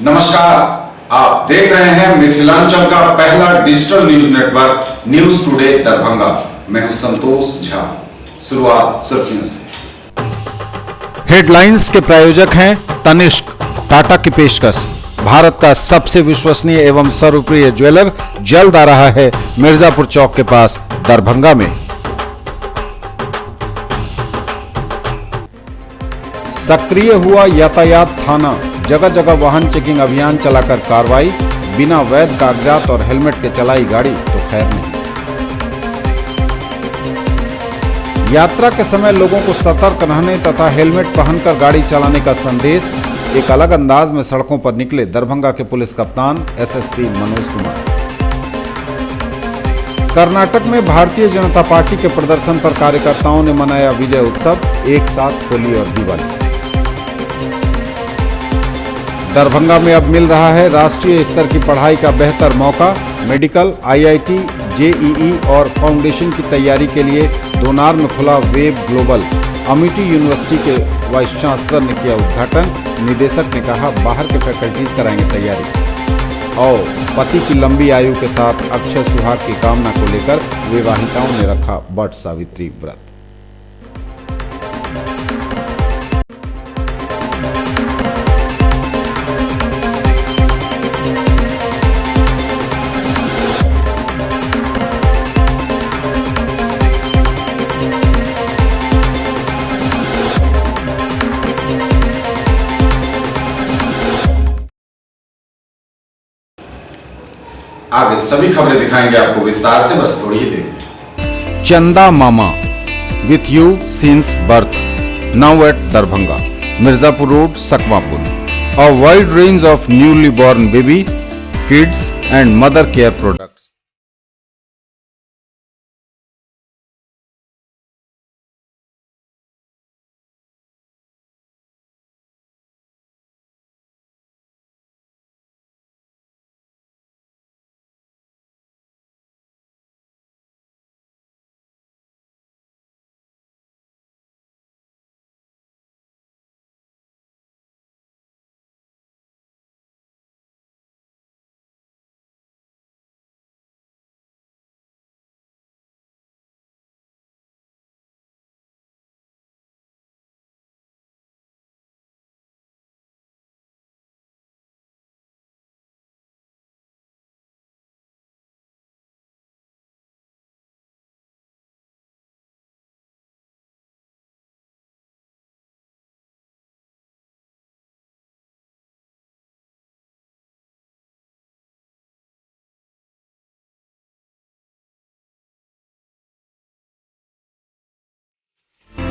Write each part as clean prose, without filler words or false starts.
नमस्कार, आप देख रहे हैं मिथिलांचल का पहला digital news network news today Darbhanga. मैं हूं संतोष झा। शुरुआत सुर्खियों से। हेडलाइंस के प्रायोजक हैं तनिष्क, टाटा की पेशकश। भारत का सबसे विश्वसनीय एवं सर्वप्रिय ज्वेलर जल्द आ रहा है मिर्जापुर चौक के पास दरभंगा में। सक्रिय हुआ यातायात थाना, जगह जगह वाहन चेकिंग अभियान चलाकर कार्रवाई। बिना वैध कागजात और हेलमेट के चलाई गाड़ी तो खैर नहीं। यात्रा के समय लोगों को सतर्क रहने तथा हेलमेट पहनकर गाड़ी चलाने का संदेश। एक अलग अंदाज में सड़कों पर निकले दरभंगा के पुलिस कप्तान एसएसपी मनोज कुमार। कर्नाटक में भारतीय जनता पार्टी के प्रदर्शन पर कार्यकर्ताओं ने मनाया विजय उत्सव, एक साथ होली और दिवाली। दरभंगा में अब मिल रहा है राष्ट्रीय स्तर की पढ़ाई का बेहतर मौका। मेडिकल, आईआईटी, जेईई और फाउंडेशन की तैयारी के लिए दोनार में खुला वेब ग्लोबल। अमेठी यूनिवर्सिटी के वाइस चांसलर ने किया उद्घाटन। निदेशक ने कहा बाहर के फैकल्टीज कराएंगे तैयारी। और पति की लंबी आयु के साथ अक्षय सुहाग की कामना को लेकर विवाहिताओं ने रखा वट सावित्री व्रत। आगे सभी खबरें दिखाएंगे आपको विस्तार से, बस थोड़ी ही देर। Chanda Mama with you since birth, now at Darbhanga, Mirzapur road, Sakwapur. A wide range of newly born baby, kids and mother care products.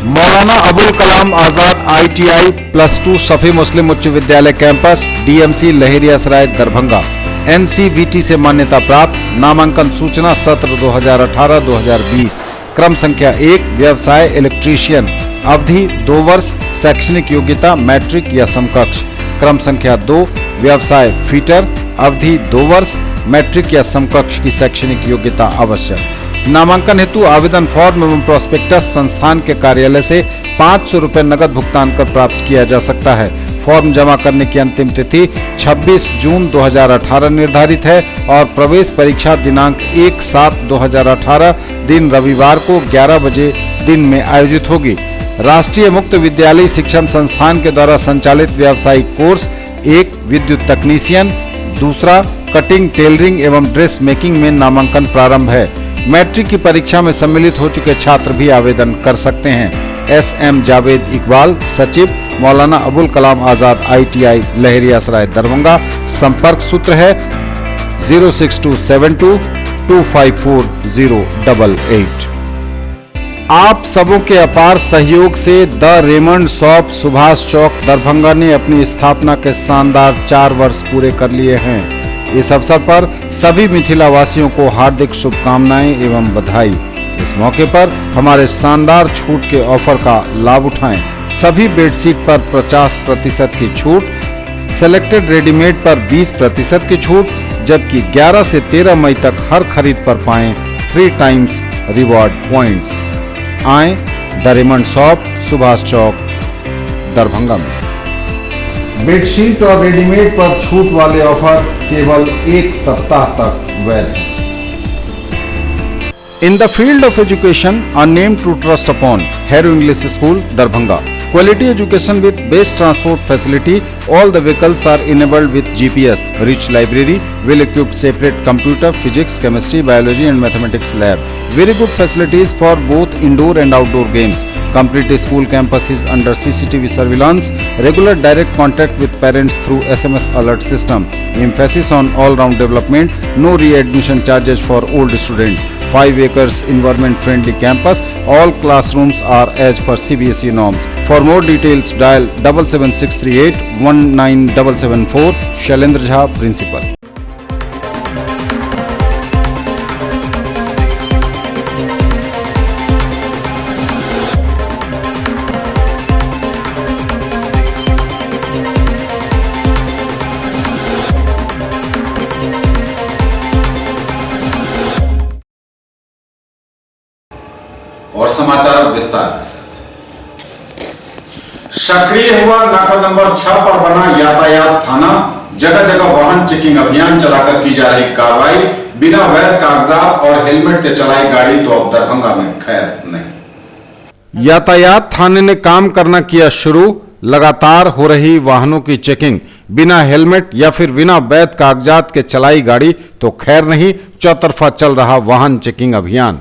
Maulana Abul Kalam Azad ITI +2 Safi मुस्लिम उच्च विद्यालय campus, DMC Laheriasarai Darbhanga. NCVT से मान्यता प्राप्त। नामांकन सूचना सत्र 2018-2020। क्रम संख्या 1, व्यवसाय इलेक्ट्रीशियन। अवधि 2 वर्ष। शैक्षणिक योग्यता मैट्रिक या समकक्ष। क्रम संख्या 2, व्यवसाय फिटर। अवधि 2 वर्ष। मैट्रिक या समकक्ष की शैक्षणिक योग्यता आवश्यक। नामांकन हेतु आवेदन फॉर्म एवं प्रोस्पेक्टस संस्थान के कार्यालय से 500 रुपए नगद भुगतान कर प्राप्त किया जा सकता है। फॉर्म जमा करने की अंतिम तिथि 26 जून 2018 निर्धारित है और प्रवेश परीक्षा दिनांक 1/7/2018 दिन रविवार को 11 बजे दिन में आयोजित होगी। राष्ट्रीय मुक्त विद्यालय शिक्षण संस्थान के द्वारा संचालित व्यावसायिक कोर्स, 1 विद्युत तकनीशियन, दूसरा कटिंग, टेलरिंग एवं ड्रेस मेकिंग में नामांकन प्रारंभ है। मैट्रिक की परीक्षा में सम्मिलित हो चुके छात्र भी आवेदन कर सकते हैं। SM जावेद इकबाल, सचिव, मौलाना अबुल कलाम आजाद ITI लहेरियासराय दरभंगा। संपर्क सूत्र है 06272 254 088। आप सबों के अपार सहयोग से the Raymond shop Subhash Chowk Darbhanga ने अपनी स्थापना के शानदार 4 वर्ष पूरे कर लिए हैं। इस अवसर पर सभी मिथिला वासियों को हार्दिक शुभकामनाएं एवं बधाई। इस मौके पर हमारे शानदार छूट के ऑफर का लाभ उठाएं। सभी बेडशीट पर 50% की छूट, सेलेक्टेड रेडीमेड पर 20% की छूट, जबकि 11 से 13 मई तक हर खरीद पर पाएं 3 टाइम्स रिवॉर्ड पॉइंट्स। आएं the Raymond shop, Subhash Chowk, Darbhanga में। बेडशीट और रेडीमेड पर छूट वाले ऑफर केवल 1 सप्ताह तक वैध हैं। In the field of education, a name to trust upon, Hero English School, Darbhanga. Quality education with best transport facility. All the vehicles are enabled with GPS. Rich library, well-equipped separate computer, physics, chemistry, biology and mathematics lab. Very good facilities for both indoor and outdoor games. Complete school campus is under CCTV surveillance. Regular direct contact with parents through SMS alert system. Emphasis on all-round development. No re-admission charges for old students. 5 acres environment-friendly campus. All classrooms are as per CBSE norms. For more details, dial 77638 19774. Shailendra Jha, Principal. और समाचार विस्तार के साथ। सक्रिय हुआ नाका number 6 पर बना यातायात थाना। जगह जगह वाहन चेकिंग अभियान चलाकर की जा रही कार्रवाई। बिना वैध कागजात और हेलमेट के चलाई गाड़ी तो अब दरभंगा में खैर नहीं। यातायात थाने ने काम करना किया शुरू। लगातार हो रही वाहनों की चेकिंग। बिना हेलमेट या फिर बिना वैध कागजात के चलाई गाड़ी तो खैर नहीं। चौतरफा चल रहा वाहन चेकिंग अभियान।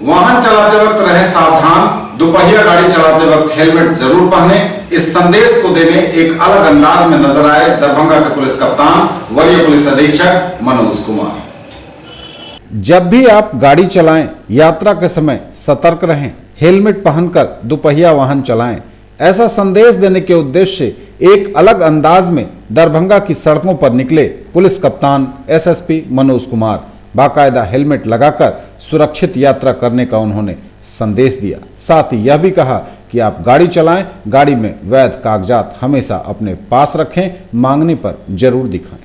वाहन चलाते वक्त रहे सावधान। दोपहिया गाड़ी चलाते वक्त हेलमेट जरूर पहने। इस संदेश को देने एक अलग अंदाज में नजर आए दरभंगा के पुलिस कप्तान वरीय पुलिस अधीक्षक मनोज कुमार। जब भी आप गाड़ी चलाएं, यात्रा के समय सतर्क रहें, हेलमेट पहनकर दोपहिया वाहन चलाएं। ऐसा संदेश देने के उद्देश्य से एक अलग अंदाज में दरभंगा की सड़कों पर निकले पुलिस कप्तान एसएसपी मनोज कुमार। बाकायदा हेलमेट लगाकर सुरक्षित यात्रा करने का उन्होंने संदेश दिया। साथ ही यह भी कहा कि आप गाड़ी चलाएं, गाड़ी में वैध कागजात हमेशा अपने पास रखें, मांगने पर जरूर दिखाएं।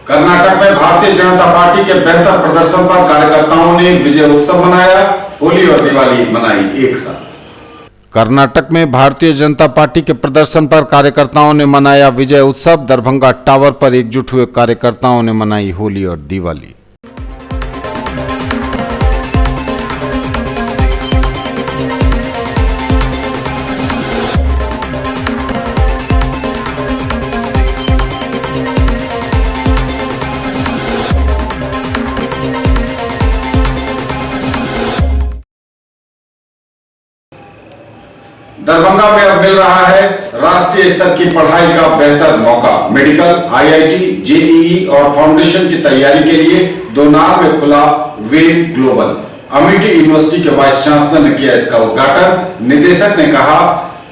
कर्नाटक में भारतीय जनता पार्टी के बेहतर प्रदर्शन पर कार्यकर्ताओं ने विजय उत्सव मनाया। होली और दिवाली मनाई एक साथ। कर्नाटक में भारतीय जनता पार्टी के प्रदर्शन पर कार्यकर्ताओं ने मनाया विजय उत्सव। दरभंगा टावर पर एकजुट हुए कार्यकर्ताओं ने मनाई होली और दिवाली। दरभंगा में अब मिल रहा है राष्ट्रीय स्तर की पढ़ाई का बेहतर मौका। मेडिकल, आईआईटी, जेईई और फाउंडेशन की तैयारी के लिए दोनार में खुला वेब ग्लोबल। अमेठी यूनिवर्सिटी के वाइस चांसलर ने किया इसका उद्घाटन। निदेशक ने कहा,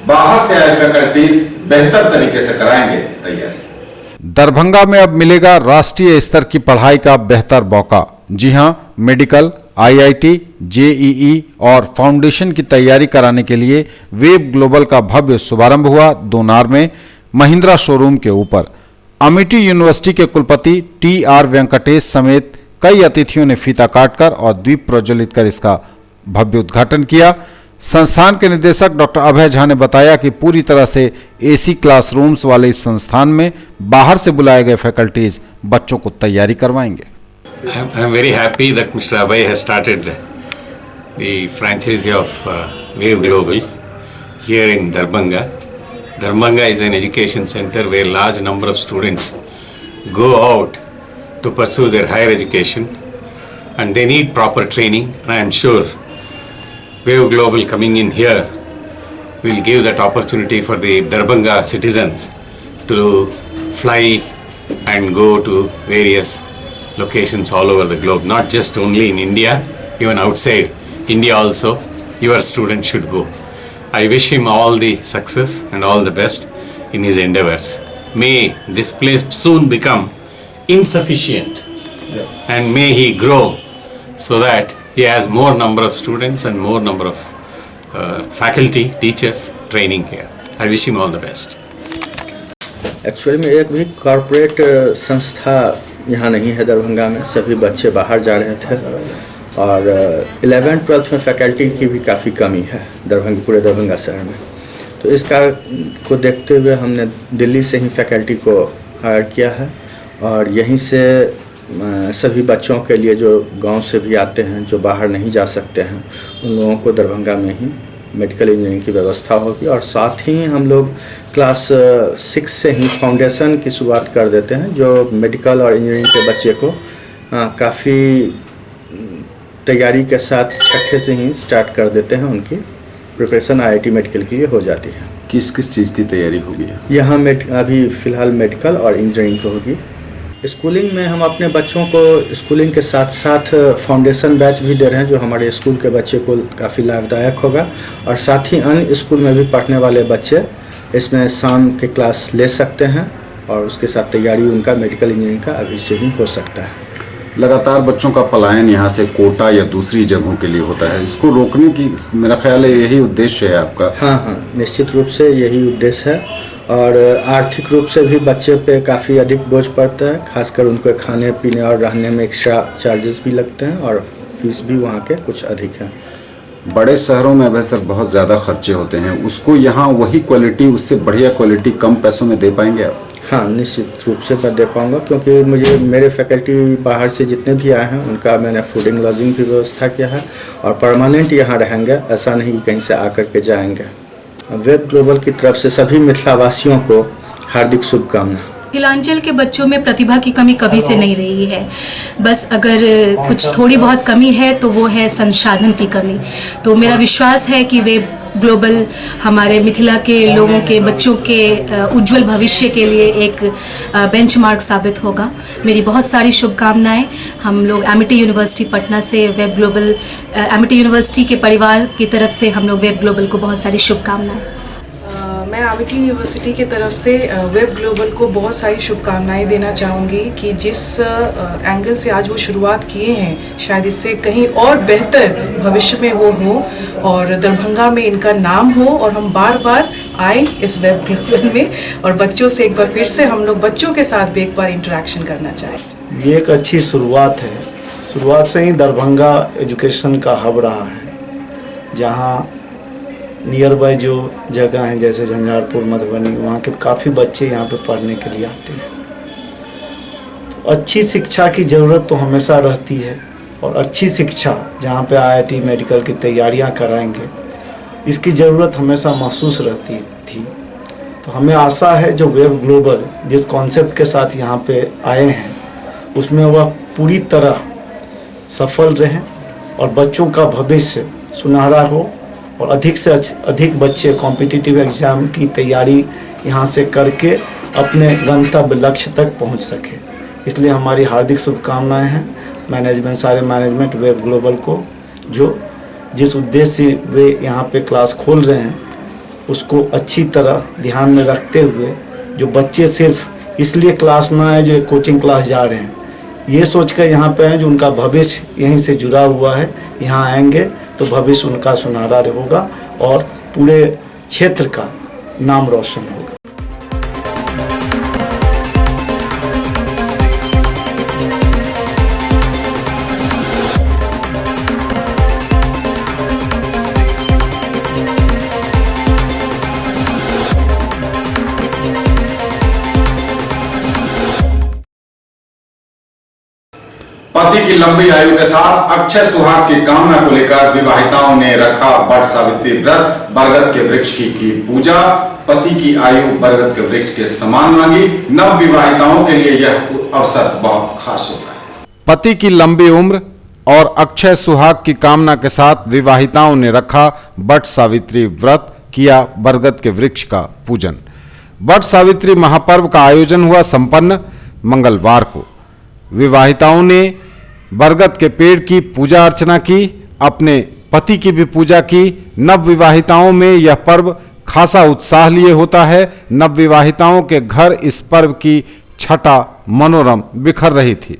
बाहर से आए फैकल्टीज बेहतर तरीके से कराएंगे तैयारी। दरभंगा में अब मिलेगा राष्ट्रीय स्तर की पढ़ाई का बेहतर मौका। जी हां, मेडिकल, आईआईटी, जेईई और फाउंडेशन की तैयारी कराने के लिए वेब ग्लोबल का भव्य शुभारंभ हुआ दोनार में महिंद्रा शोरूम के ऊपर। अमेठी यूनिवर्सिटी के कुलपति टी.आर. वेंकटेश समेत कई अतिथियों ने फीता काटकर और दीप प्रज्वलित कर इसका भव्य उद्घाटन किया। संस्थान के निदेशक डॉक्टर अभय झा ने बताया कि पूरी तरह से एसी क्लासरूम्स वाले इस संस्थान में बाहर से बुलाए गए फैकल्टीज बच्चों को तैयारी करवाएंगे। I'm very happy that Mr. Abhay has started the franchisee of Wave Global here in Darbhanga. Darbhanga is an education center where large number of students go out to pursue their higher education, and they need proper training. And I am sure Wave Global coming in here will give that opportunity for the Darbhanga citizens to fly and go to various locations all over the globe, not just only in India, even outside India also, your students should go. I wish him all the success and all the best in his endeavors. May this place soon become insufficient, and may he grow so that he has more number of students and more number of faculty, teachers training here. I wish him all the best. Actually में एक भी corporate संस्था यहाँ नहीं है दरभंगा में, सभी बच्चे बाहर जा रहे थे और 11th-12th में फैकल्टी की भी काफ़ी कमी है पूरे दरभंगा शहर में। तो इस कार्य को देखते हुए हमने दिल्ली से ही फैकल्टी को हायर किया है और यहीं से सभी बच्चों के लिए जो गांव से भी आते हैं, जो बाहर नहीं जा सकते हैं, उन लोगों को दरभंगा में ही मेडिकल इंजीनियरिंग की व्यवस्था होगी। और साथ ही हम लोग क्लास 6 से ही फाउंडेशन की शुरुआत कर देते हैं, जो मेडिकल और इंजीनियरिंग के बच्चे को काफ़ी तैयारी के साथ छठे से ही स्टार्ट कर देते हैं। उनकी प्रिपरेशन IIT मेडिकल के लिए हो जाती है। किस किस चीज़ की तैयारी होगी यहाँ अभी फ़िलहाल मेडिकल और इंजीनियरिंग को होगी। स्कूलिंग में हम अपने बच्चों को स्कूलिंग के साथ साथ फाउंडेशन बैच भी दे रहे हैं, जो हमारे स्कूल के बच्चे को काफ़ी लाभदायक होगा। और साथ ही अन्य स्कूल में भी पढ़ने वाले बच्चे इसमें शाम के क्लास ले सकते हैं और उसके साथ तैयारी उनका मेडिकल इंजीनियरिंग का अभी से ही हो सकता है। लगातार बच्चों का पलायन यहाँ से कोटा या दूसरी जगहों के लिए होता है, इसको रोकने की मेरा ख्याल है यही उद्देश्य है आपका। हाँ, निश्चित रूप से यही उद्देश्य है। और आर्थिक रूप से भी बच्चे पे काफ़ी अधिक बोझ पड़ता है, खासकर उनको खाने पीने और रहने में एक्स्ट्रा चार्जेस भी लगते हैं और फीस भी वहाँ के कुछ अधिक है। बड़े शहरों में वैसे बहुत ज़्यादा खर्चे होते हैं, उसको यहाँ वही क्वालिटी, उससे बढ़िया क्वालिटी कम पैसों में दे पाएंगे आप? हाँ, निश्चित रूप से मैं दे पाऊँगा, क्योंकि मेरे फैकल्टी बाहर से जितने भी आए हैं उनका मैंने फूडिंग लॉजिंग की व्यवस्था किया है और परमानेंट यहाँ रहेंगे, ऐसा नहीं कि कहीं से आकर के जाएंगे। वेब ग्लोबल की तरफ से सभी मिथिलावासियों को हार्दिक शुभकामना। मिथिलांचल के बच्चों में प्रतिभा की कमी कभी से नहीं रही है, बस अगर कुछ थोड़ी बहुत कमी है तो वो है संसाधन की कमी। तो मेरा विश्वास है कि वेब ग्लोबल हमारे मिथिला के लोगों के बच्चों के उज्जवल भविष्य के लिए एक बेंचमार्क साबित होगा। मेरी बहुत सारी शुभकामनाएं। हम लोग एमिटी यूनिवर्सिटी पटना से वेब ग्लोबल, एमिटी यूनिवर्सिटी के परिवार की तरफ से हम लोग वेब ग्लोबल को बहुत सारी शुभकामनाएं। मैं एमिटी यूनिवर्सिटी की तरफ से वेब ग्लोबल को बहुत सारी शुभकामनाएं देना चाहूँगी कि जिस एंगल से आज वो शुरुआत किए हैं, शायद इससे कहीं और बेहतर भविष्य में वो हो और दरभंगा में इनका नाम हो और हम बार बार आए इस वेब ग्लोबल में और बच्चों से एक बार फिर से हम लोग बच्चों के साथ भी एक बार इंटरेक्शन करना चाहें। ये एक अच्छी शुरुआत है। शुरुआत से ही दरभंगा एजुकेशन का हब रहा है, जहाँ नियर बाय जो जगह हैं जैसे झंझारपुर, मधुबनी, वहाँ के काफ़ी बच्चे यहाँ पे पढ़ने के लिए आते हैं। तो अच्छी शिक्षा की ज़रूरत तो हमेशा रहती है और अच्छी शिक्षा जहाँ पे IIT मेडिकल की तैयारियाँ कराएंगे, इसकी ज़रूरत हमेशा महसूस रहती थी। तो हमें आशा है जो वेब ग्लोबल जिस कॉन्सेप्ट के साथ यहाँ पे आए हैं उसमें वह पूरी तरह सफल रहें और बच्चों का भविष्य सुनहरा हो और अधिक से अधिक बच्चे कॉम्पिटिटिव एग्ज़ाम की तैयारी यहाँ से करके अपने गंतव्य लक्ष्य तक पहुँच सके। इसलिए हमारी हार्दिक शुभकामनाएं हैं मैनेजमेंट, सारे मैनेजमेंट वेब ग्लोबल को, जो जिस उद्देश्य से वे यहाँ पे क्लास खोल रहे हैं उसको अच्छी तरह ध्यान में रखते हुए, जो बच्चे सिर्फ इसलिए क्लास ना आए जो एक कोचिंग क्लास जा रहे हैं, ये सोचकर यहाँ पे हैं जो उनका भविष्य यहीं से जुड़ा हुआ है, यहाँ आएंगे तो भविष्य उनका सुनहरा होगा और पूरे क्षेत्र का नाम रोशन होगा। पति की लंबी आयु के साथ अक्षय सुहाग की कामना को लेकर विवाहिताओं ने रखा वट सावित्री व्रत, बरगद के वृक्ष की पूजा। पति की आयु बरगद के वृक्ष के समान मांगी। नव विवाहिताओं के लिए यह अवसर बहुत खास होगा। पति की लंबी उम्र और अक्षय सुहाग की कामना के साथ विवाहिताओं ने रखा वट सावित्री व्रत, किया बरगद के वृक्ष का पूजन। वट सावित्री महापर्व का आयोजन हुआ संपन्न मंगलवार को। विवाहिताओं ने बरगद के पेड़ की पूजा अर्चना की, अपने पति की भी पूजा की। नव विवाहिताओं में यह पर्व खासा उत्साह लिए होता है। नव विवाहिताओं के घर इस पर्व की छटा मनोरम बिखर रही थी।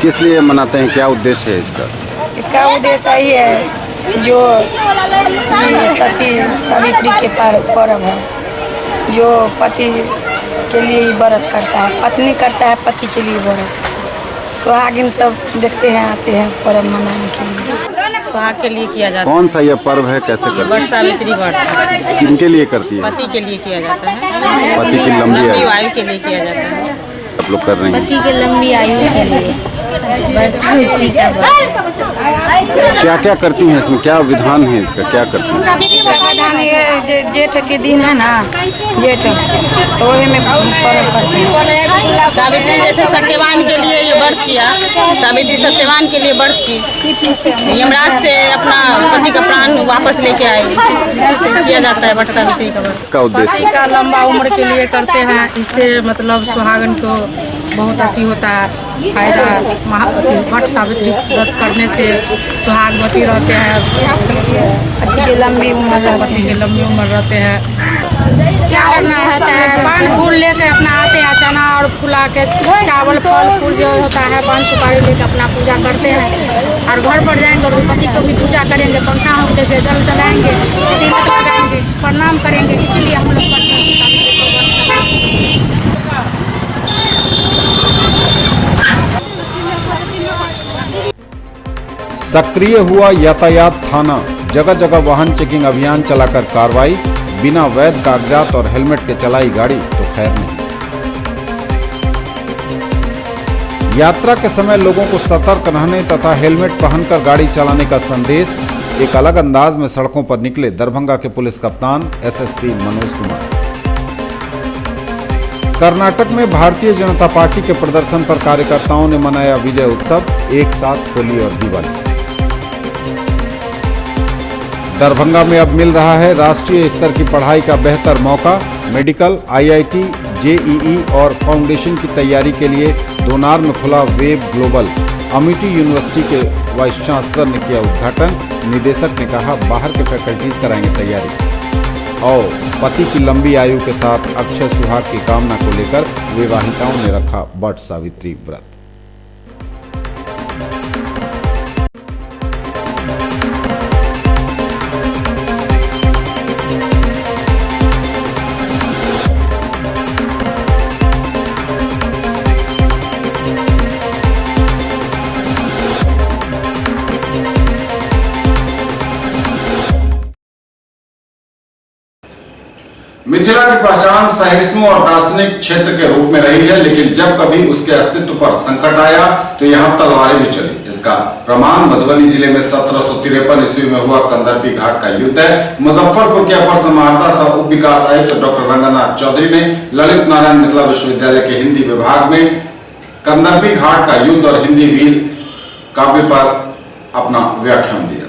किस लिए मनाते हैं, क्या उद्देश्य है इसका? इसका उद्देश्य यही है जो सती सावित्री के पर्व है, जो पति के लिए ही व्रत करता है, पत्नी करता है पति के लिए व्रत। सुहागिन सब देखते हैं, आते हैं पर्व मनाने के लिए। सुहाग के लिए किया जाता है। कौन सा यह पर्व है, कैसे करते हैं? वट सावित्री व्रत किनके लिए करती है? पति के लिए किया जाता है। पति की लंबी आयु के लिए किया जाता है। आप लोग कर रहे हैं? पति के लंबी आयु के लिए वट सावित्री का व्रत। क्या क्या करती हैं इसमें, क्या विधान है इसका, क्या करती हैं? इसका विधान ये जेठ के दिन है ना, जेठ तो वही में पर्व करते हैं। सावित्री जैसे सत्यवान के लिए ये व्रत किया, सावित्री सत्यवान के लिए व्रत की, यमराज से अपना पति का प्राण वापस लेके आए, किया जाता है वट सावित्री का व्रत। इसका उद्देश्य का लंबा उम्र के लिए करते हैं। इससे मतलब सुहागन को बहुत अच्छी होता है फायदा। वट सावित्री व्रत करने से सुहागवती रहते हैं, पति की लंबी उम्र रहते हैं। क्या करना होता है, पान फूल लेके अपना आते हैं, चना और फुला के चावल फल फूल जो होता है पान सुपारी लेके अपना पूजा करते हैं। और घर पर जाएंगे और पति को भी पूजा करेंगे, पंखा हो देंगे, जल चढ़ाएंगे, तिलक लगाएंगे, प्रणाम करेंगे। इसीलिए हम लोग सक्रिय हुआ यातायात थाना, जगह जगह वाहन चेकिंग अभियान चलाकर कार्रवाई। बिना वैध कागजात और हेलमेट के चलाई गाड़ी तो खैर नहीं। यात्रा के समय लोगों को सतर्क रहने तथा हेलमेट पहनकर गाड़ी चलाने का संदेश। एक अलग अंदाज में सड़कों पर निकले दरभंगा के पुलिस कप्तान एसएसपी मनोज कुमार। कर्नाटक में भारतीय जनता पार्टी के प्रदर्शन पर कार्यकर्ताओं ने मनाया विजय उत्सव, एक साथ होली और दिवाली। दरभंगा में अब मिल रहा है राष्ट्रीय स्तर की पढ़ाई का बेहतर मौका। मेडिकल, आईआईटी, जेईई और फाउंडेशन की तैयारी के लिए दोनार में खुला वेब ग्लोबल। अमेठी यूनिवर्सिटी के वाइस चांसलर ने किया उद्घाटन। निदेशक ने कहा बाहर के फैकल्टीज कराएंगे तैयारी। और पति की लंबी आयु के साथ अक्षय सुहाग की कामना को लेकर विवाहिताओं ने रखा वट सावित्री व्रत। मिथिला की पहचान सहिष्णु और दार्शनिक क्षेत्र के रूप में रही है, लेकिन जब कभी उसके अस्तित्व पर संकट आया तो यहाँ तलवारें भी चली। इसका प्रमाण मधुबनी जिले में 1753 ईस्वी में हुआ कंदर्पी घाट का युद्ध है। मुजफ्फरपुर के अपर समाहर्ता सह उप विकास आयुक्त डॉक्टर रंगनाथ चौधरी ने ललित नारायण मिथिला विश्वविद्यालय के हिंदी विभाग में कंदर्पी घाट का युद्ध और हिंदी वीर काव्य पर अपना व्याख्यान दिया।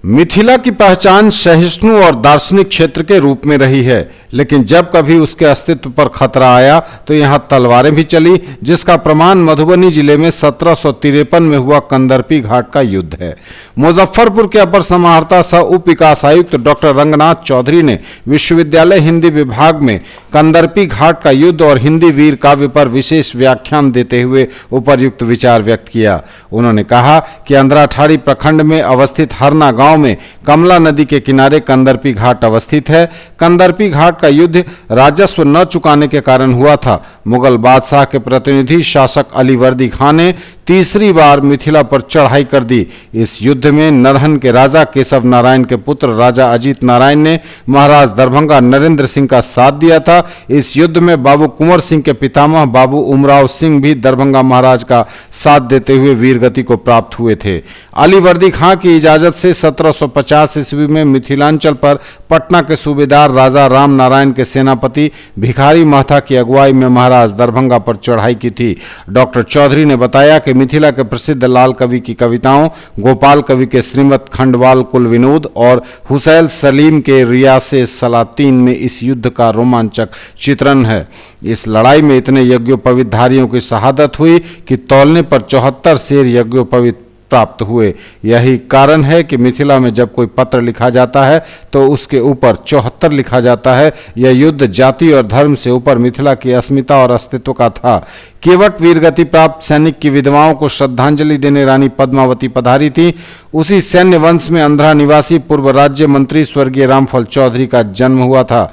मिथिला की पहचान सहिष्णु और दार्शनिक क्षेत्र के रूप में रही है, लेकिन जब कभी उसके अस्तित्व पर खतरा आया तो यहाँ तलवारें भी चली, जिसका प्रमाण मधुबनी जिले में 1753 में हुआ कंदर्पी घाट का युद्ध है। मुजफ्फरपुर के अपर समाहर्ता सह उप विकास आयुक्त डॉक्टर रंगनाथ चौधरी ने विश्वविद्यालय हिंदी विभाग में कंदर्पी घाट का युद्ध और हिंदी वीर काव्य पर विशेष व्याख्यान देते हुए उपर्युक्त विचार व्यक्त किया। उन्होंने कहा कि अंधराठाड़ी प्रखंड में अवस्थित हरना गांव में कमला नदी के किनारे कंदर्पी घाट अवस्थित है। कंदर्पी घाट का युद्ध राजस्व न चुकाने के कारण हुआ था। मुगल बादशाह के प्रतिनिधि शासक अली वर्दी खान ने तीसरी बार मिथिला पर चढ़ाई कर दी। इस युद्ध में नरहन के राजा केशव नारायण के पुत्र राजा अजीत नारायण ने महाराज दरभंगा नरेंद्र सिंह का साथ दिया था। इस युद्ध में बाबू कुंवर सिंह के पितामह बाबू उमराव सिंह भी दरभंगा महाराज का साथ देते हुए वीरगति को प्राप्त हुए थे। अली वर्दी खां की इजाजत से 1750 ईस्वी में मिथिलांचल पर पटना के सूबेदार राजा राम नारायण के सेनापति भिखारी महता की अगुवाई में महाराज दरभंगा पर चढ़ाई की थी। डॉक्टर चौधरी ने बताया कि मिथिला के प्रसिद्ध लाल कवि की कविताओं, गोपाल कवि के श्रीमद खंडवाल कुल विनोद और हुसैन सलीम के रियासे सलातीन में इस युद्ध का रोमांचक चित्रण है। इस लड़ाई में इतने यज्ञोपवीतधारियों की शहादत हुई कि तौलने पर 74 शेर यज्ञोपवीत प्राप्त हुए। यही कारण है कि मिथिला में जब कोई पत्र लिखा जाता है तो उसके ऊपर 74 लिखा जाता है। यह युद्ध जाति और धर्म से ऊपर मिथिला की अस्मिता और अस्तित्व का था। केवट वीरगति प्राप्त सैनिक की विधवाओं को श्रद्धांजलि देने रानी पद्मावती पधारी थी। उसी सैन्य वंश में आंध्रा निवासी पूर्व राज्य मंत्री स्वर्गीय रामफल चौधरी का जन्म हुआ था।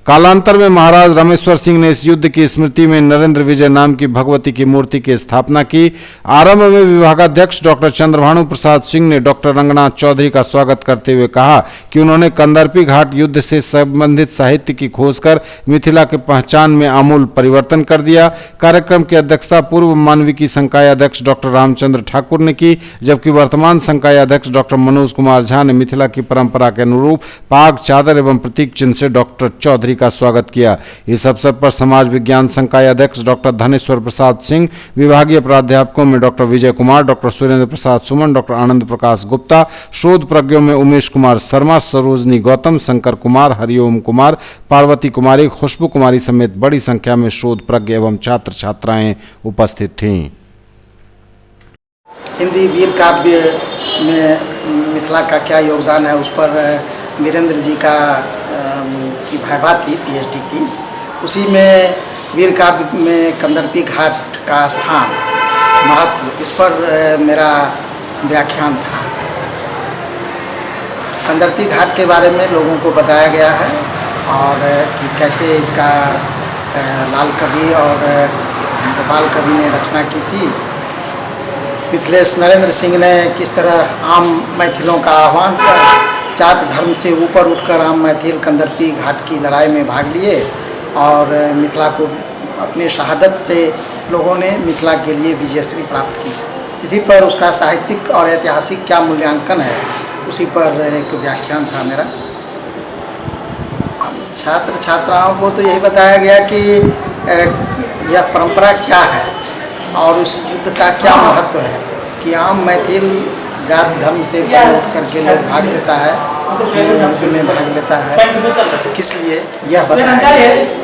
कालांतर में महाराज रामेश्वर सिंह ने इस युद्ध की स्मृति में नरेंद्र विजय नाम की भगवती की मूर्ति की स्थापना की। आरंभ में विभागाध्यक्ष डॉक्टर चंद्रभानु प्रसाद सिंह ने डॉक्टर रंगनाथ चौधरी का स्वागत करते हुए कहा कि उन्होंने कंदर्पी घाट युद्ध से संबंधित साहित्य की खोज कर मिथिला के पहचान में आमूल परिवर्तन कर दिया। कार्यक्रम की अध्यक्षता पूर्व मानविकी संकाय अध्यक्ष डॉक्टर रामचंद्र ठाकुर ने की, जबकि वर्तमान संकाय अध्यक्ष डॉक्टर मनोज कुमार झा ने मिथिला की परंपरा के अनुरूप पाग, चादर एवं प्रतीक चिन्ह से डॉक्टर चौधरी का स्वागत किया। इस अवसर पर समाज विज्ञान संकाय अध्यक्ष डॉक्टर धनेश्वर प्रसाद सिंह, विभागीय प्राध्यापकों में डॉक्टर विजय कुमार, डॉक्टर सुरेंद्र प्रसाद सुमन, डॉक्टर आनंद प्रकाश गुप्ता, शोध प्रज्ञों में उमेश कुमार शर्मा, सरोजनी गौतम, शंकर कुमार, हरिओम कुमार, पार्वती कुमारी, खुशबू कुमारी समेत बड़ी संख्या में शोध प्रज्ञ एवं छात्र छात्राएं उपस्थित थीं। हिंदी वीर काव्य में मिथिला का क्या योगदान है, उस पर वीरेंद्र जी का की भाइबा थी पीएचडी की। उसी में वीर काव्य में कंदर्पी घाट का स्थान, महत्व, इस पर मेरा व्याख्यान था। कंदर्पी घाट के बारे में लोगों को बताया गया है और कि कैसे इसका लाल कवि और गोपाल कवि ने रचना की थी। मिथिलेश नरेंद्र सिंह ने किस तरह आम मैथिलों का आह्वान कर जात धर्म से ऊपर उठकर आम मैथिल कंदर्पी घाट की लड़ाई में भाग लिए और मिथिला को अपने शहादत से लोगों ने मिथिला के लिए विजयश्री प्राप्त की। इसी पर उसका साहित्यिक और ऐतिहासिक क्या मूल्यांकन है, उसी पर एक व्याख्यान था मेरा। छात्र छात्राओं को तो यही बताया गया कि यह परंपरा क्या है और उस युद्ध का क्या महत्व है कि आम मैथिल जात धर्म से उठ करके लोग भाग लेता है, युद्ध में भाग लेता है, किस लिए यह बताया गया।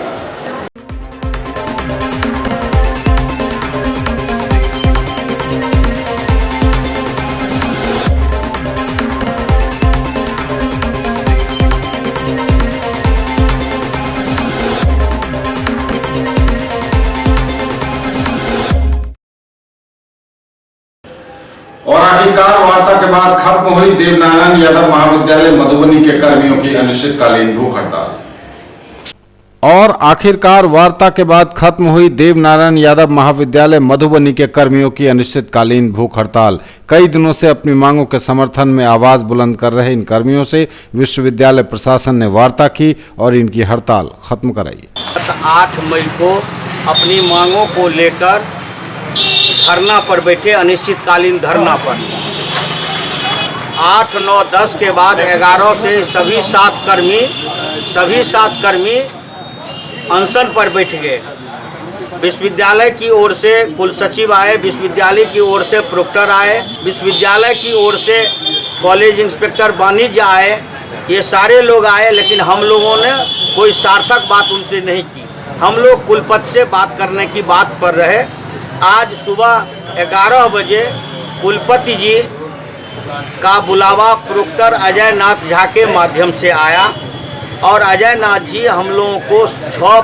और आखिरकार वार्ता के बाद खत्म हुई देवनारायण यादव महाविद्यालय मधुबनी के कर्मियों की अनिश्चितकालीन भूख हड़ताल। और आखिरकार वार्ता के बाद खत्म हुई देवनारायण यादव महाविद्यालय मधुबनी के कर्मियों की अनिश्चितकालीन भूख हड़ताल। कई दिनों से अपनी मांगों के समर्थन में आवाज बुलंद कर रहे इन कर्मियों से विश्वविद्यालय प्रशासन ने वार्ता की और इनकी हड़ताल खत्म कराई। 8 मई को अपनी मांगों को लेकर धरना पर बैठे, अनिश्चितकालीन धरना पर। 8, 9, 10 के बाद 11 से सभी 7 कर्मी अनशन पर बैठ गए। विश्वविद्यालय की ओर से कुल सचिव आए, विश्वविद्यालय की ओर से प्रोक्टर आए, विश्वविद्यालय की ओर से कॉलेज इंस्पेक्टर वाणिज्य आए, ये सारे लोग आए, लेकिन हम लोगों ने कोई सार्थक बात उनसे नहीं की। हम लोग कुलपति से बात करने की बात पर रहे। आज सुबह 11 बजे कुलपति जी का बुलावा प्रोक्टर अजय नाथ झा के माध्यम से आया और अजय नाथ जी हम लोगों को 6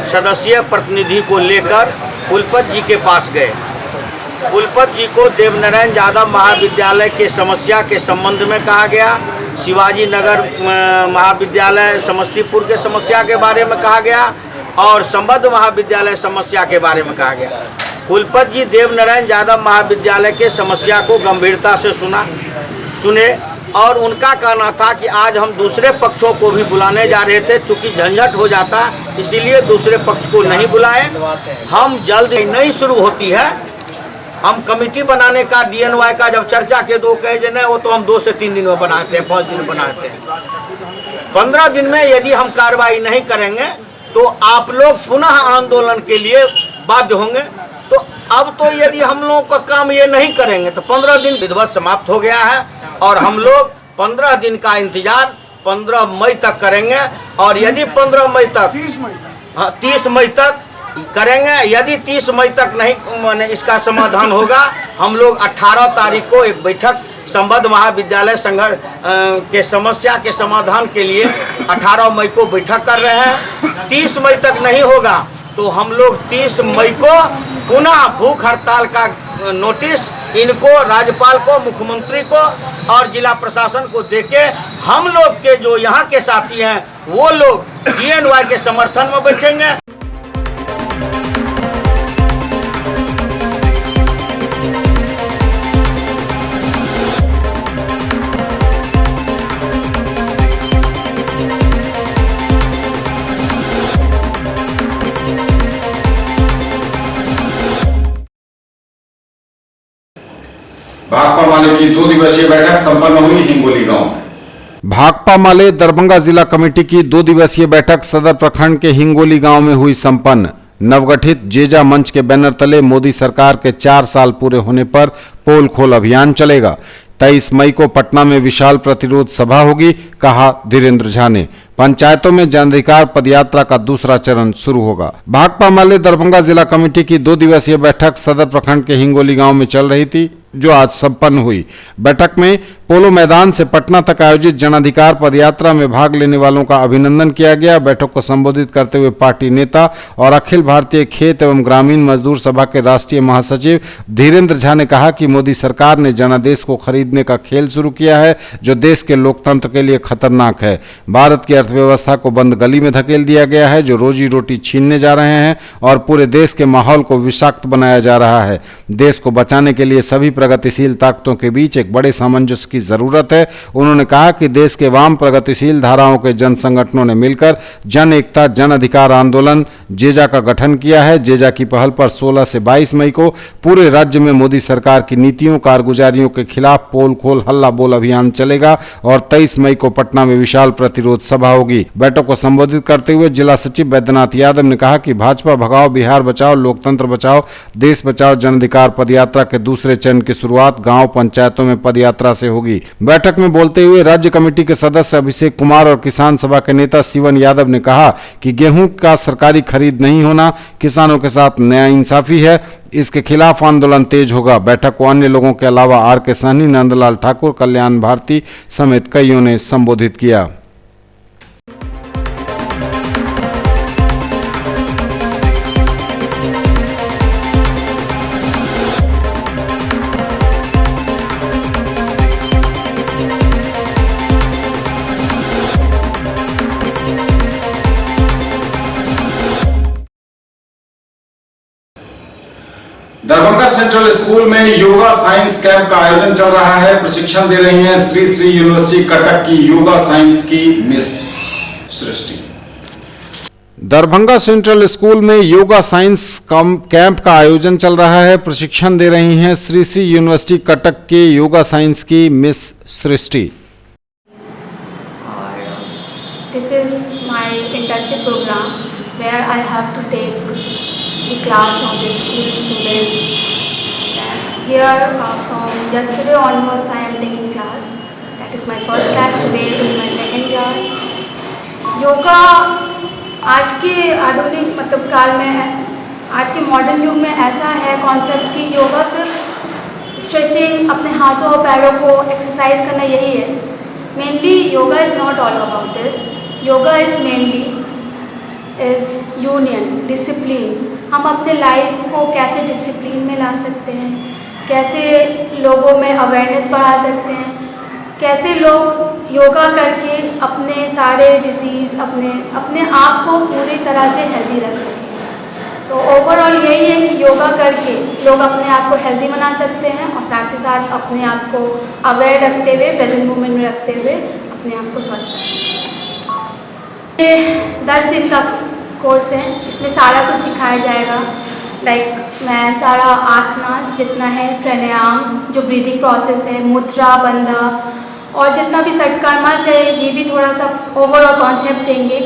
सदस्यीय प्रतिनिधि को लेकर कुलपति जी के पास गए। कुलपति जी को देवनारायण यादव महाविद्यालय के समस्या के संबंध में कहा गया, शिवाजी नगर महाविद्यालय समस्तीपुर के समस्या के बारे में कहा गया और संबद्ध महाविद्यालय समस्या के बारे में कहा गया। कुलपति जी देवनारायण यादव महाविद्यालय के समस्या को गंभीरता से सुने और उनका कहना था कि आज हम दूसरे पक्षों को भी बुलाने जा रहे थे, चूँकि झंझट हो जाता इसीलिए दूसरे पक्ष को नहीं बुलाए। हम जल्द ही नहीं शुरू होती है, हम कमेटी बनाने का DNY का जब चर्चा के 2 कहे जने वो तो हम 2 से 3 दिन में बनाते हैं, 5 दिन बनाते हैं। 15 दिन में यदि हम कार्रवाई नहीं करेंगे तो आप लोग पुनः आंदोलन के लिए बाध्य होंगे। तो अब तो यदि हम लोगों का काम ये नहीं करेंगे तो 15 दिन विधिवत समाप्त हो गया है और हम लोग 15 दिन का इंतजार 15 मई तक करेंगे और यदि 15 मई तक 30 मई तक करेंगे, यदि 30 मई तक नहीं माने इसका समाधान होगा, हम लोग 18 तारीख को एक बैठक संबद्ध महाविद्यालय संघर्ष के समस्या के समाधान के लिए 18 मई को बैठक कर रहे हैं। 30 मई तक नहीं होगा तो हम लोग 30 मई को पुनः भूख हड़ताल का नोटिस इनको, राज्यपाल को, मुख्यमंत्री को और जिला प्रशासन को देके हम लोग के जो यहाँ के साथी हैं वो लोग DNY के समर्थन में बैठेंगे। भाकपा माले की 2 दिवसीय बैठक संपन्न हुई हिंगोली गांव में। भाकपा माले दरभंगा जिला कमेटी की 2 दिवसीय बैठक सदर प्रखंड के हिंगोली गांव में हुई संपन्न। नवगठित जेजा मंच के बैनर तले मोदी सरकार के 4 साल पूरे होने पर पोल खोल अभियान चलेगा। 23 मई को पटना में विशाल प्रतिरोध सभा होगी, कहा धीरेन्द्र झा ने। पंचायतों में जनाधिकार पदयात्रा का दूसरा चरण शुरू होगा। भाकपा माले दरभंगा जिला कमेटी की 2 दिवसीय बैठक सदर प्रखंड के हिंगोली गांव में चल रही थी, जो आज संपन्न हुई। बैठक में पोलो मैदान से पटना तक आयोजित जनाधिकार पदयात्रा में भाग लेने वालों का अभिनंदन किया गया। बैठक को संबोधित करते हुए पार्टी नेता और अखिल भारतीय खेत एवं ग्रामीण मजदूर सभा के राष्ट्रीय महासचिव धीरेन्द्र झा ने कहा कि मोदी सरकार ने जनादेश को खरीदने का खेल शुरू किया है, जो देश के लोकतंत्र के लिए खतरनाक है। भारत की अर्थव्यवस्था को बंद गली में धकेल दिया गया है, जो रोजी रोटी छीनने जा रहे हैं और पूरे देश के माहौल को विषाक्त बनाया जा रहा है। देश को बचाने के लिए सभी प्रगतिशील ताकतों के बीच एक बड़े सामंजस्य की जरूरत है। उन्होंने कहा कि देश के वाम प्रगतिशील धाराओं के जन संगठनों ने मिलकर जन एकता जन अधिकार आंदोलन जेजा का गठन किया है। जेजा की पहल पर 16 से 22 मई को पूरे राज्य में मोदी सरकार की नीतियों कारगुजारियों के खिलाफ पोल खोल हल्ला बोल अभियान चलेगा और 23 मई को पटना में विशाल प्रतिरोध सभा होगी। बैठक को संबोधित करते हुए जिला सचिव वैद्यनाथ यादव ने कहा कि भाजपा भगाओ बिहार बचाओ लोकतंत्र बचाओ देश बचाओ जन अधिकार पदयात्रा के दूसरे चरण की शुरुआत गांव पंचायतों में पदयात्रा से होगी। बैठक में बोलते हुए राज्य कमेटी के सदस्य अभिषेक कुमार और किसान सभा के नेता शिवन यादव ने कहा कि गेहूं का सरकारी खरीद नहीं होना किसानों के साथ नाइंसाफी है, इसके खिलाफ आंदोलन तेज होगा। बैठक को अन्य लोगों के अलावा RK सहनी, नंदलाल ठाकुर, कल्याण भारती समेत कईयों ने संबोधित किया। दरभंगा सेंट्रल स्कूल में योगा साइंस कैंप का आयोजन चल रहा है। प्रशिक्षण दे रही हैं श्री श्री यूनिवर्सिटी कटक की योगा साइंस की मिस सृष्टि। दरभंगा सेंट्रल स्कूल में योगा साइंस कैंप का आयोजन चल रहा है। प्रशिक्षण दे रही हैं श्री श्री यूनिवर्सिटी कटक के योगा साइंस की miss Srishti. This is my internship program where I have to take the class of the school students. Here from yesterday onwards I am taking class. That is my first class, today is my second class. Yoga आज के आधुनिक मतलब काल में, आज के modern युग में ऐसा है कॉन्सेप्ट कि योगा सिर्फ स्ट्रेचिंग, अपने हाथों और पैरों को एक्सरसाइज करना यही है. Mainly yoga is not all about this. Yoga is mainly is union, discipline. हम अपने लाइफ को कैसे डिसिप्लिन में ला सकते हैं, कैसे लोगों में अवेयरनेस बढ़ा सकते हैं, कैसे लोग योगा करके अपने सारे डिजीज़, अपने आप को पूरी तरह से हेल्दी रख सकें. तो ओवरऑल यही है कि योगा करके लोग अपने आप को हेल्दी बना सकते हैं और साथ ही साथ अपने आप को अवेयर रखते हुए, प्रेजेंट मोमेंट में रखते हुए अपने आप को स्वस्थ रखें. ये 10 दिन का कोर्स है, इसमें सारा कुछ सिखाया जाएगा. मैं सारा आसनास जितना है, प्राणायाम, जो ब्रीदिंग प्रोसेस है, मुद्रा, बंधा और जितना भी षटकर्मास है, ये भी थोड़ा सा ओवरऑल कॉन्सेप्ट देंगे.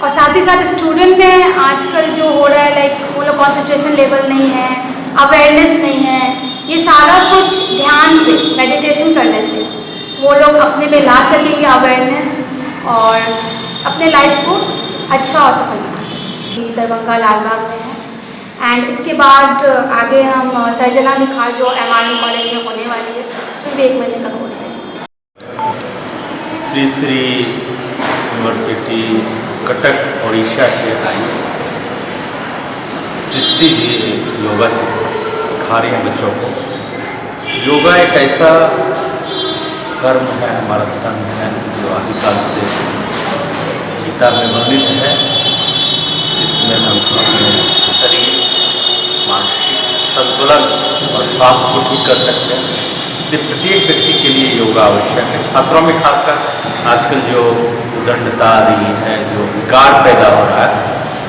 और साथ ही साथ स्टूडेंट में आजकल जो हो रहा है वो लोग कॉन्सेंट्रेशन लेवल नहीं है, अवेयरनेस नहीं है, ये सारा कुछ ध्यान से, मेडिटेशन करने से वो लोग अपने में ला सकेंगे अवेयरनेस और अपने लाइफ को अच्छा और सफल बना सकेंगे. दरभंगा लालबाग में है. एंड इसके बाद आगे हम सर्जना निखार जो MRM कॉलेज में होने वाली है, उसमें भी 1 महीने का कोर्स है. श्री श्री यूनिवर्सिटी कटक उड़ीसा से आई सृष्टि जी योगा सिखा रही हैं बच्चों को. योगा एक ऐसा कर्म है, हमारा धर्म है, जो आदिकाल से गीता में वर्णित है. इसमें हम अपने शरीर, मानसिक संतुलन और स्वास्थ्य को ठीक कर सकते हैं. इसलिए प्रत्येक व्यक्ति के लिए योगा आवश्यक है. छात्रों में खासकर आजकल जो उद्दंडता आ रही है, जो विकार पैदा हो रहा है,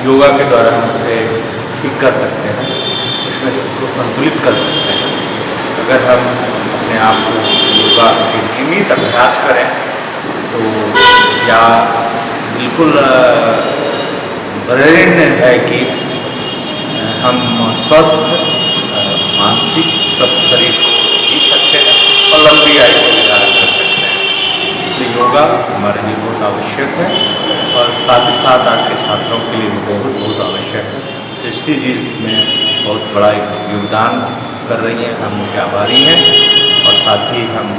योगा के द्वारा हम उसे ठीक कर सकते हैं, उसमें उसको संतुलित कर सकते हैं. अगर हम अपने आप को योगा के नियमित अभ्यास करें तो या बिल्कुल प्रेरणा है कि हम स्वस्थ मानसिक स्वस्थ शरीर को जी सकते हैं और लंबी आयु को निर्धारण कर सकते हैं. इसलिए योगा हमारे लिए बहुत आवश्यक है और साथ ही साथ आज के छात्रों के लिए भी बहुत आवश्यक है. सृष्टि जी इसमें बहुत बड़ा एक योगदान कर रही हैं, हम उनके आभारी हैं. और साथ ही हम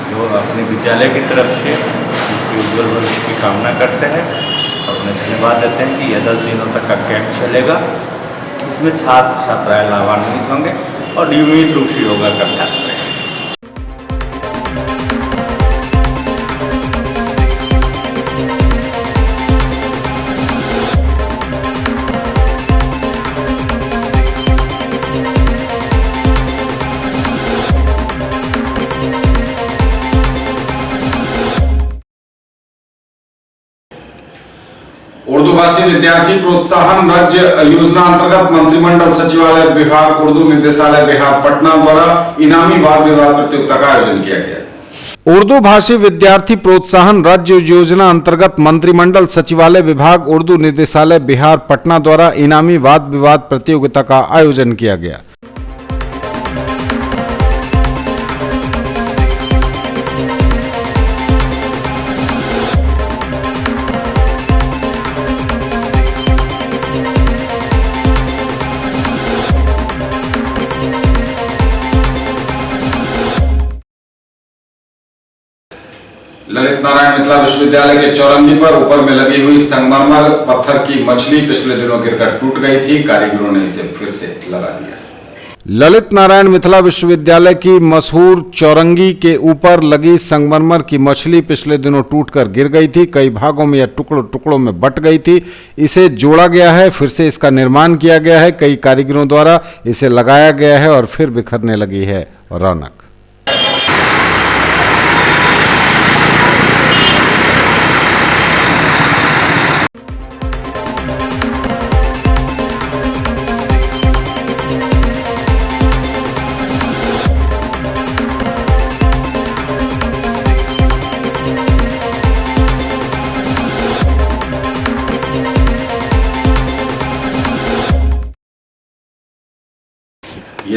जो अपने विद्यालय की तरफ से उनकी उज्ज्वल भविष्य की कामना करते हैं और उन्हें धन्यवाद देते हैं कि यह 10 दिनों तक का कैंप चलेगा, जिसमें छात्र छात्राएँ लाभान्वित होंगे और नियमित रूप से योगा का अभ्यास करेंगे. उर्दू भाषी विद्यार्थी प्रोत्साहन राज्य योजना अंतर्गत मंत्रिमंडल सचिवालय विभाग उर्दू निदेशालय बिहार पटना द्वारा इनामी वाद विवाद प्रतियोगिता का आयोजन किया गया. उर्दू भाषी विद्यार्थी प्रोत्साहन राज्य योजना अंतर्गत मंत्रिमंडल सचिवालय विभाग उर्दू निदेशालय बिहार पटना द्वारा इनामी वाद विवाद प्रतियोगिता का आयोजन किया गया. ललित नारायण मिथिला विश्वविद्यालय के चौरंगी पर ऊपर में लगी हुई संगमरमर पत्थर की मछली पिछले दिनों गिरकर टूट गई थी. कारीगरों ने इसे फिर से लगा दिया. ललित नारायण मिथिला विश्वविद्यालय की मशहूर चौरंगी के ऊपर लगी संगमरमर की मछली पिछले दिनों टूटकर गिर गई थी. कई भागों में यह टुकड़ों में बट गई थी. इसे जोड़ा गया है, फिर से इसका निर्माण किया गया है. कई कारीगरों द्वारा इसे लगाया गया है और फिर बिखरने लगी है रौनक.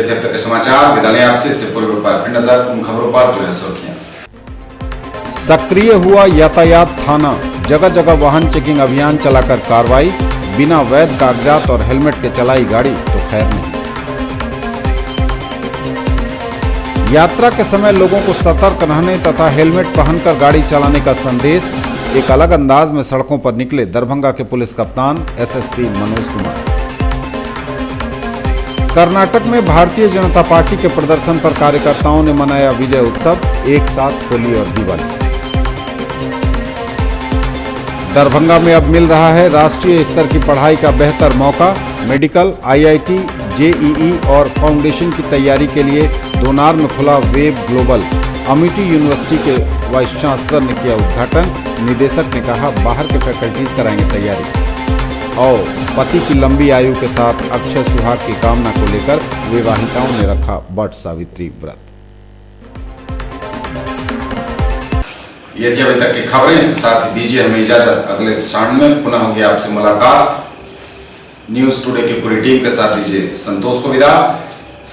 ये थे अब तक के समाचार। विदा लें आपसे, इससे पूर्व पर फिर नजर उन खबरों पर जो है सुर्खियां। सक्रिय हुआ यातायात थाना, जगह जगह वाहन चेकिंग अभियान चलाकर कार्रवाई, बिना वैध कागजात और हेलमेट के चलाई गाड़ी तो खैर नहीं। यात्रा के समय लोगों को सतर्क रहने तथा हेलमेट पहनकर गाड़ी चलाने का संदेश, एक अलग अंदाज में सड़कों पर निकले दरभंगा के पुलिस कप्तान एसएसपी मनोज कुमार। कर्नाटक में भारतीय जनता पार्टी के प्रदर्शन पर कार्यकर्ताओं ने मनाया विजय उत्सव, एक साथ होली और दिवाली। दरभंगा में अब मिल रहा है राष्ट्रीय स्तर की पढ़ाई का बेहतर मौका, मेडिकल, आईआईटी, जेईई और फाउंडेशन की तैयारी के लिए दोनार में खुला वेब ग्लोबल। अमिटी यूनिवर्सिटी के वाइस चांसलर ने किया उद्घाटन, निदेशक ने कहा बाहर के फैकल्टीज कराएंगे तैयारी। और पति की लंबी आयु के साथ अक्षय सुहाग की कामना को लेकर विवाहिताओं ने रखा वट सावित्री व्रत। ये थी अभी तक की खबरें, इसके साथ ही दीजिए हमें इजाजत। अगले एपिसोड में पुनः होगी आपसे मुलाकात। न्यूज टुडे की पूरी टीम के साथ दीजिए संतोष को विदा।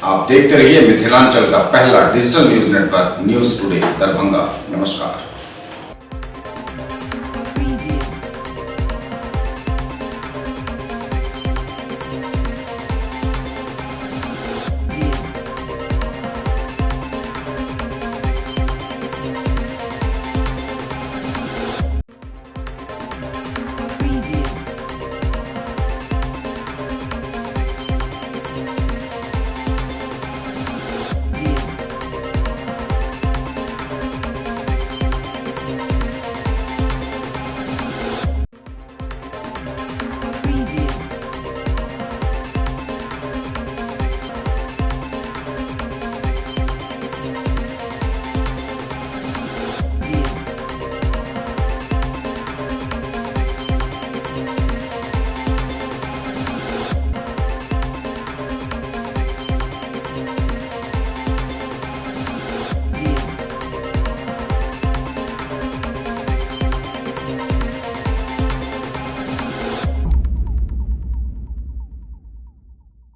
आप देखते रहिए मिथिलांचल का पहला digital news network news today Darbhanga. नमस्कार।